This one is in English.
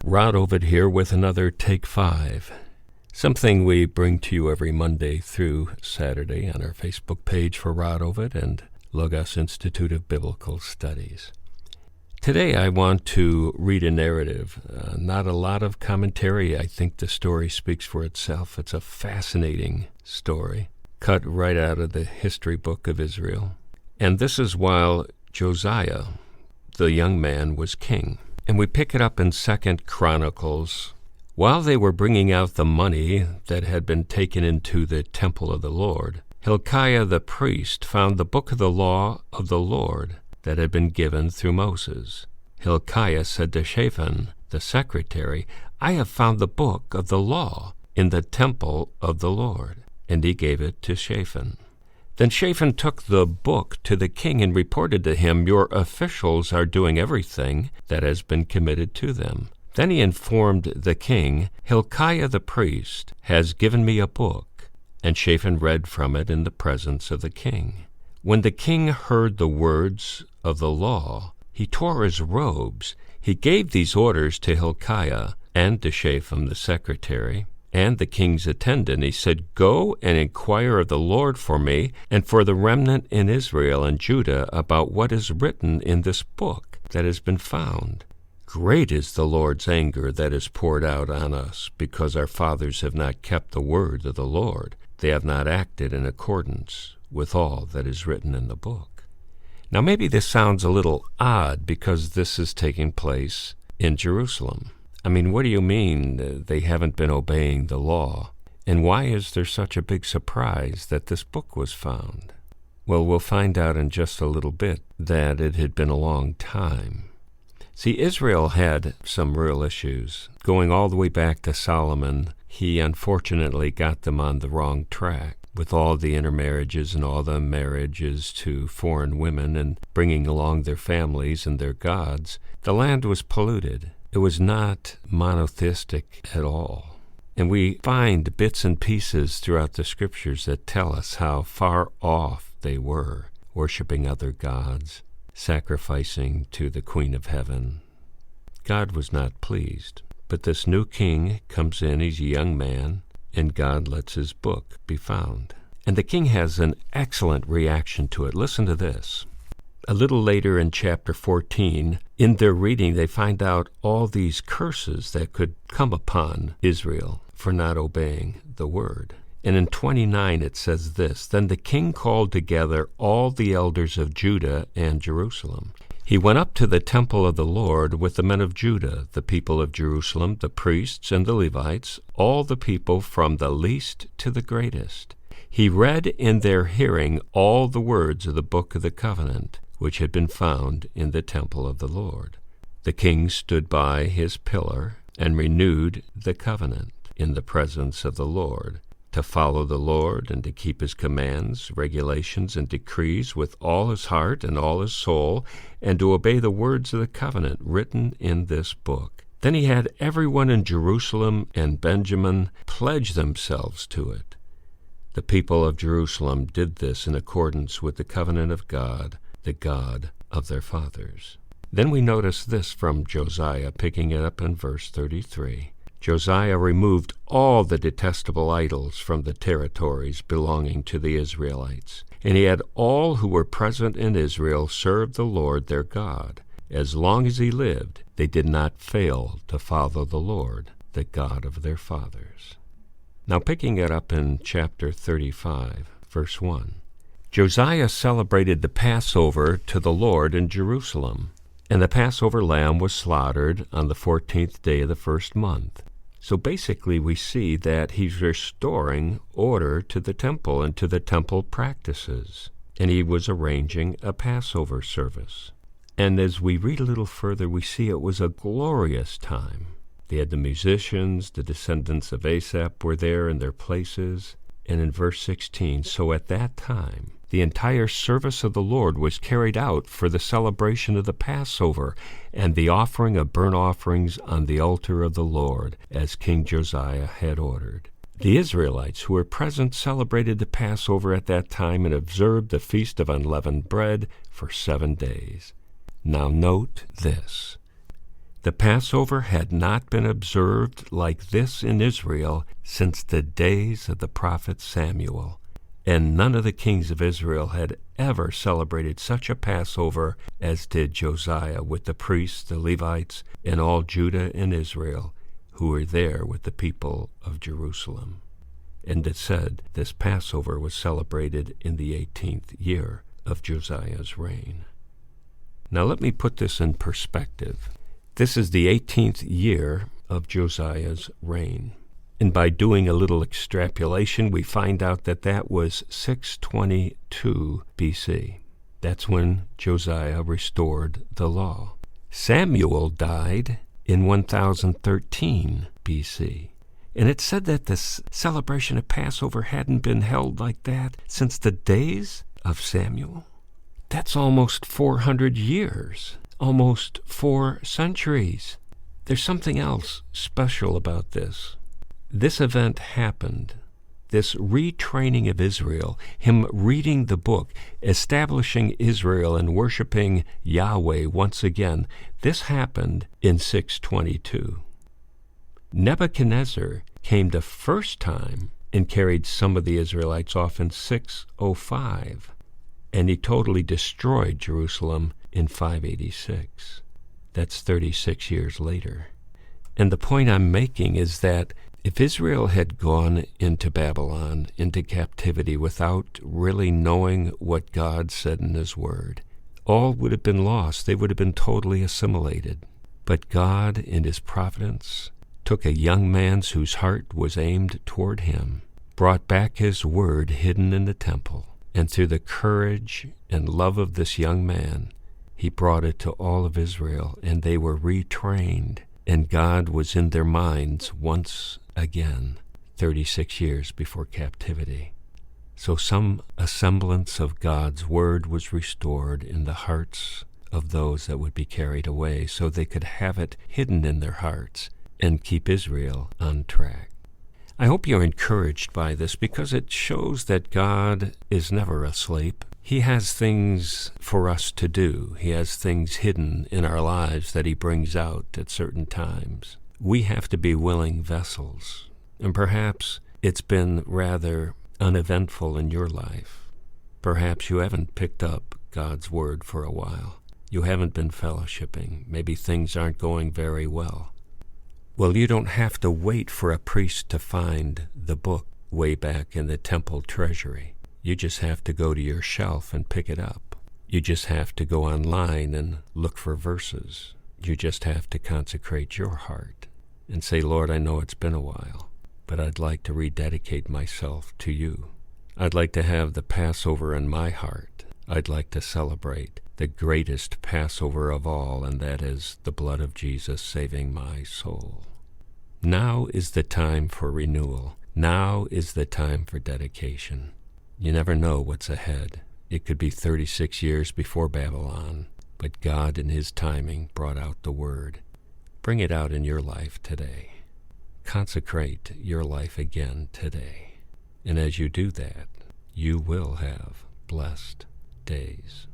Rod Ovid here with another Take 5, something we bring to you every Monday through Saturday on our Facebook page for Rod Ovid and Logos Institute of Biblical Studies. Today I want to read a narrative, not a lot of commentary. I think the story speaks for itself. It's a fascinating story, cut right out of the history book of Israel. And this is while Josiah, the young man, was king. And we pick it up in 2 Chronicles. While they were bringing out the money that had been taken into the temple of the Lord, Hilkiah the priest found the book of the law of the Lord that had been given through Moses. Hilkiah said to Shaphan, the secretary, "I have found the book of the law in the temple of the Lord." And he gave it to Shaphan. Then Shaphan took the book to the king and reported to him, "Your officials are doing everything that has been committed to them." Then he informed the king, "Hilkiah the priest has given me a book." And Shaphan read from it in the presence of the king. When the king heard the words of the law, he tore his robes. He gave these orders to Hilkiah and to Shaphan the secretary, and the king's attendant. He said, "Go and inquire of the Lord for me and for the remnant in Israel and Judah about what is written in this book that has been found. Great is the Lord's anger that is poured out on us, because our fathers have not kept the word of the Lord. They have not acted in accordance with all that is written in the book." Now maybe this sounds a little odd because this is taking place in Jerusalem. I mean, what do you mean they haven't been obeying the law? And why is there such a big surprise that this book was found? Well, we'll find out in just a little bit that it had been a long time. See, Israel had some real issues. Going all the way back to Solomon, he unfortunately got them on the wrong track with all the intermarriages and all the marriages to foreign women and bringing along their families and their gods. The land was polluted. It was not monotheistic at all. And we find bits and pieces throughout the scriptures that tell us how far off they were, worshiping other gods, sacrificing to the Queen of Heaven. God was not pleased. But this new king comes in, he's a young man, and God lets his book be found. And the king has an excellent reaction to it. Listen to this. A little later in chapter 14, in their reading, they find out all these curses that could come upon Israel for not obeying the word. And in 29 it says this, "Then the king called together all the elders of Judah and Jerusalem. He went up to the temple of the Lord with the men of Judah, the people of Jerusalem, the priests and the Levites, all the people from the least to the greatest. He read in their hearing all the words of the book of the covenant, which had been found in the temple of the Lord. The king stood by his pillar and renewed the covenant in the presence of the Lord, to follow the Lord and to keep his commands, regulations, and decrees with all his heart and all his soul, and to obey the words of the covenant written in this book. Then he had everyone in Jerusalem and Benjamin pledge themselves to it. The people of Jerusalem did this in accordance with the covenant of God, the God of their fathers." Then we notice this from Josiah, picking it up in verse 33. Josiah removed all the detestable idols from the territories belonging to the Israelites, and he had all who were present in Israel serve the Lord their God. As long as he lived, they did not fail to follow the Lord, the God of their fathers. Now picking it up in chapter 35, verse 1. Josiah celebrated the Passover to the Lord in Jerusalem, and the Passover lamb was slaughtered on the 14th day of the first month. So basically we see that he's restoring order to the temple and to the temple practices, and he was arranging a Passover service. And as we read a little further, we see it was a glorious time. They had the musicians, the descendants of Asaph were there in their places. And in verse 16, "So at that time, the entire service of the Lord was carried out for the celebration of the Passover and the offering of burnt offerings on the altar of the Lord, as King Josiah had ordered. The Israelites who were present celebrated the Passover at that time and observed the Feast of Unleavened Bread for 7 days. Now note this. The Passover had not been observed like this in Israel since the days of the prophet Samuel, and none of the kings of Israel had ever celebrated such a Passover as did Josiah with the priests, the Levites, and all Judah and Israel who were there with the people of Jerusalem. And it said this Passover was celebrated in the 18th year of Josiah's reign. Now let me put this in perspective. This is the 18th year of Josiah's reign. And by doing a little extrapolation, we find out that that was 622 BC. That's when Josiah restored the law. Samuel died in 1013 BC. And it said that this celebration of Passover hadn't been held like that since the days of Samuel. That's almost 400 years, almost 4 centuries. There's something else special about this. This event happened, this retraining of Israel, him reading the book, establishing Israel and worshiping Yahweh once again, this happened in 622. Nebuchadnezzar came the first time and carried some of the Israelites off in 605, and he totally destroyed Jerusalem in 586. That's 36 years later. And the point I'm making is that if Israel had gone into Babylon, into captivity, without really knowing what God said in His Word, all would have been lost. They would have been totally assimilated. But God, in His providence, took a young man whose heart was aimed toward Him, brought back His Word hidden in the temple, and through the courage and love of this young man, He brought it to all of Israel, and they were retrained, and God was in their minds once again, 36 years before captivity. So some semblance of God's Word was restored in the hearts of those that would be carried away, so they could have it hidden in their hearts and keep Israel on track. I hope you're encouraged by this because it shows that God is never asleep. He has things for us to do. He has things hidden in our lives that He brings out at certain times. We have to be willing vessels. And perhaps it's been rather uneventful in your life. Perhaps you haven't picked up God's Word for a while. You haven't been fellowshipping. Maybe things aren't going very well. Well, you don't have to wait for a priest to find the book way back in the temple treasury. You just have to go to your shelf and pick it up. You just have to go online and look for verses. You just have to consecrate your heart and say, Lord, I know it's been a while, but I'd like to rededicate myself to You. I'd like to have the Passover in my heart. I'd like to celebrate the greatest Passover of all, and that is the blood of Jesus saving my soul. Now is the time for renewal. Now is the time for dedication. You never know what's ahead. It could be 36 years before Babylon, but God in His timing brought out the Word. Bring it out in your life today. Consecrate your life again today. And as you do that, you will have blessed days.